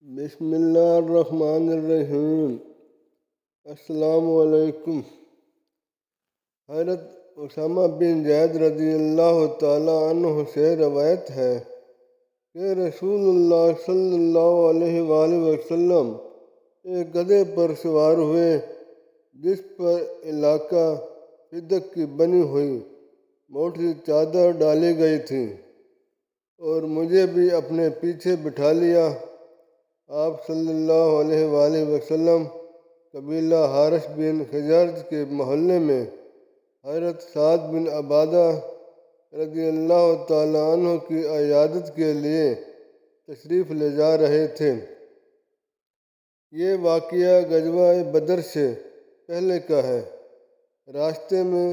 بسم اللہ الرحمن الرحیم۔ السلام علیکم۔ حضرت اسامہ بن زید رضی اللہ تعالیٰ عنہ سے روایت ہے کہ رسول اللہ صلی اللہ علیہ وآلہ وسلم ایک گدھے پر سوار ہوئے جس پر علاقہ فضت کی بنی ہوئی موٹی چادر ڈالی گئی تھی، اور مجھے بھی اپنے پیچھے بٹھا لیا۔ آپ صلی اللہ علیہ وآلہ وسلم قبیلہ حارث بن خزرج کے محلے میں حضرت سعد بن عبادہ رضی اللہ تعالیٰ عنہ کی عیادت کے لیے تشریف لے جا رہے تھے۔ یہ واقعہ غزوہ بدر سے پہلے کا ہے۔ راستے میں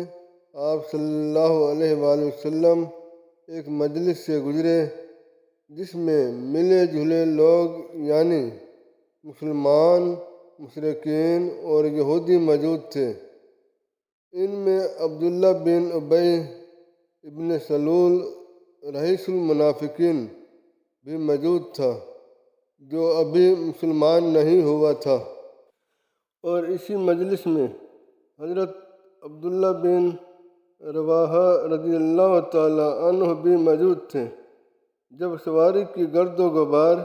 آپ صلی اللہ علیہ وآلہ وسلم ایک مجلس سے گزرے جس میں ملے جلے لوگ یعنی مسلمان، مشرکین اور یہودی موجود تھے۔ ان میں عبداللہ بن ابی ابن سلول رئیس المنافقین بھی موجود تھا، جو ابھی مسلمان نہیں ہوا تھا۔ اور اسی مجلس میں حضرت عبداللہ بن رواحہ رضی اللہ تعالیٰ عنہ بھی موجود تھے۔ جب سواری کی گرد و غبار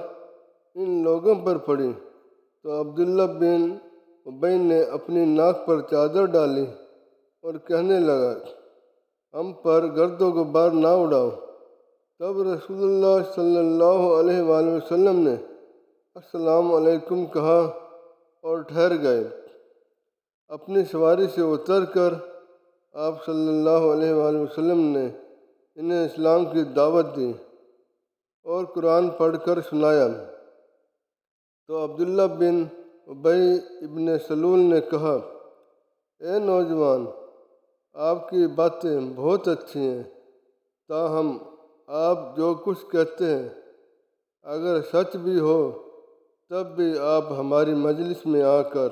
ان لوگوں پر پڑی تو عبداللہ بن ابی نے اپنی ناک پر چادر ڈالی اور کہنے لگا، ہم پر گرد و غبار نہ اڑاؤ۔ تب رسول اللہ صلی اللہ علیہ وآلہ وسلم نے السلام علیکم کہا اور ٹھہر گئے۔ اپنی سواری سے اتر کر آپ صلی اللہ علیہ وآلہ وسلم نے انہیں اسلام کی دعوت دی اور قرآن پڑھ کر سنایا۔ تو عبداللہ بن ابی ابن سلول نے کہا، اے نوجوان، آپ کی باتیں بہت اچھی ہیں، تاہم آپ جو کچھ کہتے ہیں اگر سچ بھی ہو تب بھی آپ ہماری مجلس میں آ کر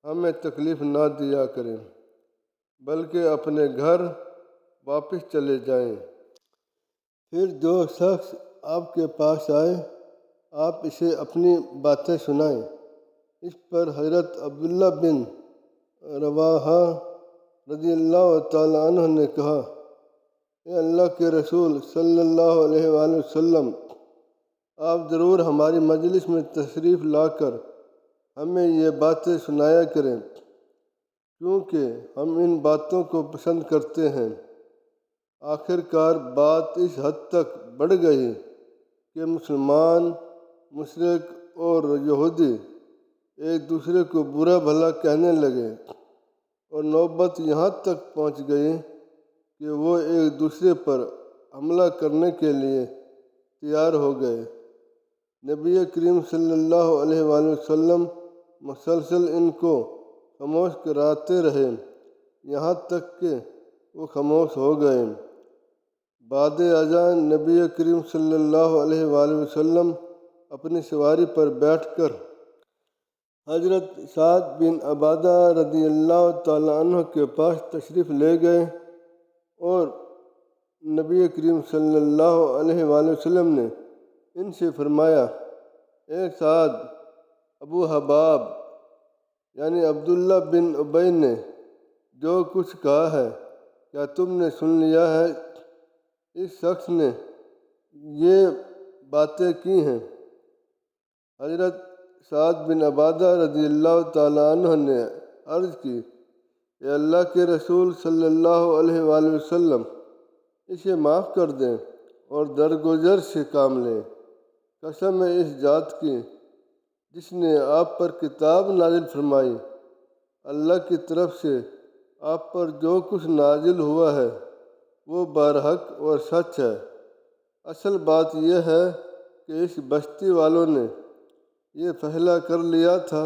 ہمیں تکلیف نہ دیا کریں، بلکہ اپنے گھر واپس چلے جائیں۔ پھر جو شخص آپ کے پاس آئے آپ اسے اپنی باتیں سنائیں۔ اس پر حضرت عبداللہ بن رواحہ رضی اللہ تعالیٰ عنہ نے کہا، اے اللہ کے رسول صلی اللہ علیہ وآلہ وسلم، آپ ضرور ہماری مجلس میں تشریف لا کر ہمیں یہ باتیں سنایا کریں، کیونکہ ہم ان باتوں کو پسند کرتے ہیں۔ آخر کار بات اس حد تک بڑھ گئی کہ مسلمان، مشرک اور یہودی ایک دوسرے کو برا بھلا کہنے لگے، اور نوبت یہاں تک پہنچ گئی کہ وہ ایک دوسرے پر حملہ کرنے کے لیے تیار ہو گئے۔ نبی کریم صلی اللہ علیہ وآلہ وسلم مسلسل ان کو خاموش کراتے رہے، یہاں تک کہ وہ خاموش ہو گئے۔ بعد ازاں نبی کریم صلی اللہ علیہ وآلہ وسلم اپنی سواری پر بیٹھ کر حضرت سعد بن عبادہ رضی اللہ تعالیٰ عنہ کے پاس تشریف لے گئے، اور نبی کریم صلی اللہ علیہ وآلہ وسلم نے ان سے فرمایا، اے سعد، ابو حباب یعنی عبداللہ بن ابی نے جو کچھ کہا ہے کیا تم نے سن لیا ہے؟ اس شخص نے یہ باتیں کی ہیں۔ حضرت سعد بن عبادہ رضی اللہ تعالیٰ عنہ نے عرض کی، اے اللہ کے رسول صلی اللہ علیہ وآلہ وسلم، اسے معاف کر دیں اور درگزر سے کام لیں۔ قسم ہے اس ذات کی جس نے آپ پر کتاب نازل فرمائی، اللہ کی طرف سے آپ پر جو کچھ نازل ہوا ہے وہ برحق اور سچ ہے۔ اصل بات یہ ہے کہ اس بستی والوں نے یہ فیصلہ کر لیا تھا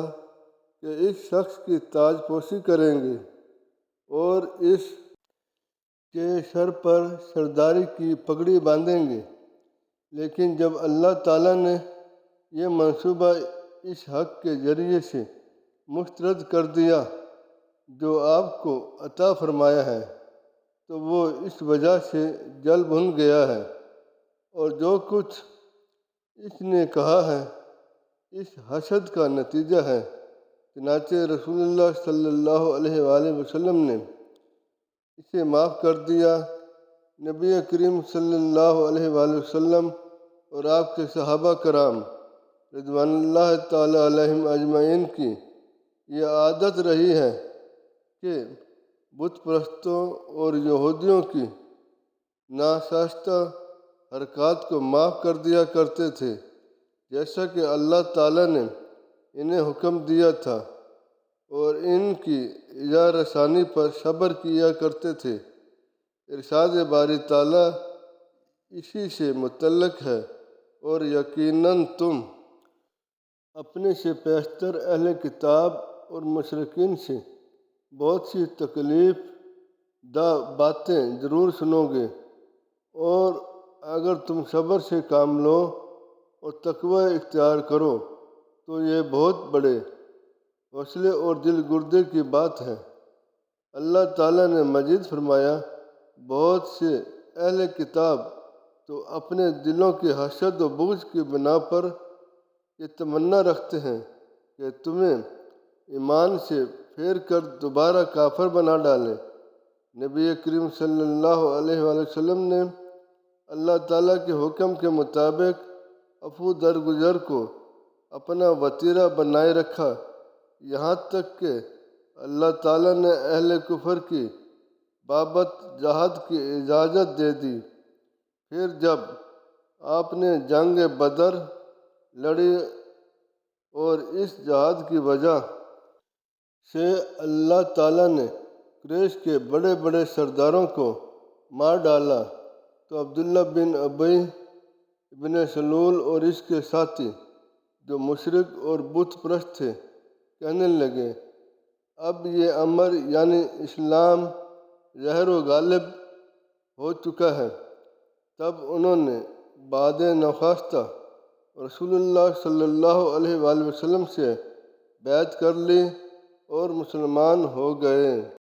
کہ اس شخص کی تاج پوشی کریں گے اور اس کے سر پر سرداری کی پگڑی باندھیں گے، لیکن جب اللہ تعالیٰ نے یہ منصوبہ اس حق کے ذریعے سے مسترد کر دیا جو آپ کو عطا فرمایا ہے، تو وہ اس وجہ سے جل بھن گیا ہے، اور جو کچھ اس نے کہا ہے اس حسد کا نتیجہ ہے۔ چنانچہ رسول اللہ صلی اللہ علیہ وآلہ وسلم نے اسے معاف کر دیا۔ نبی کریم صلی اللہ علیہ وآلہ وسلم اور آپ کے صحابہ کرام رضوان اللہ تعالیٰ علیہم اجمعین کی یہ عادت رہی ہے کہ بت پرستوں اور یہودیوں کی ناساستہ حرکات کو معاف کر دیا کرتے تھے، جیسا کہ اللہ تعالیٰ نے انہیں حکم دیا تھا، اور ان کی ایذا رسانی پر صبر کیا کرتے تھے۔ ارشاد باری تعالیٰ اسی سے متعلق ہے، اور یقیناً تم اپنے سے پیشتر اہل کتاب اور مشرکین سے بہت سی تکلیف دہ باتیں ضرور سنو گے، اور اگر تم صبر سے کام لو اور تقوی اختیار کرو تو یہ بہت بڑے حوصلے اور دل گردی کی بات ہے۔ اللہ تعالیٰ نے مزید فرمایا، بہت سے اہل کتاب تو اپنے دلوں کی حسد و بغض کی بنا پر یہ تمنا رکھتے ہیں کہ تمہیں ایمان سے پھیر کر دوبارہ کافر بنا ڈالیں۔ نبی کریم صلی اللہ علیہ وآلہ وسلم نے اللہ تعالیٰ کے حکم کے مطابق عفو درگزر کو اپنا وتیرہ بنائے رکھا، یہاں تک کہ اللہ تعالیٰ نے اہل کفر کی بابت جہاد کی اجازت دے دی۔ پھر جب آپ نے جنگ بدر لڑی اور اس جہاد کی وجہ سے اللہ تعالیٰ نے قریش کے بڑے بڑے سرداروں کو مار ڈالا، تو عبداللہ بن ابی بن سلول اور اس کے ساتھی جو مشرک اور بت پرست تھے کہنے لگے، اب یہ امر یعنی اسلام ظاہر و غالب ہو چکا ہے۔ تب انہوں نے بعد نخواستہ رسول اللہ صلی اللہ علیہ وآلہ وسلم سے بیعت کر لی اور مسلمان ہو گئے۔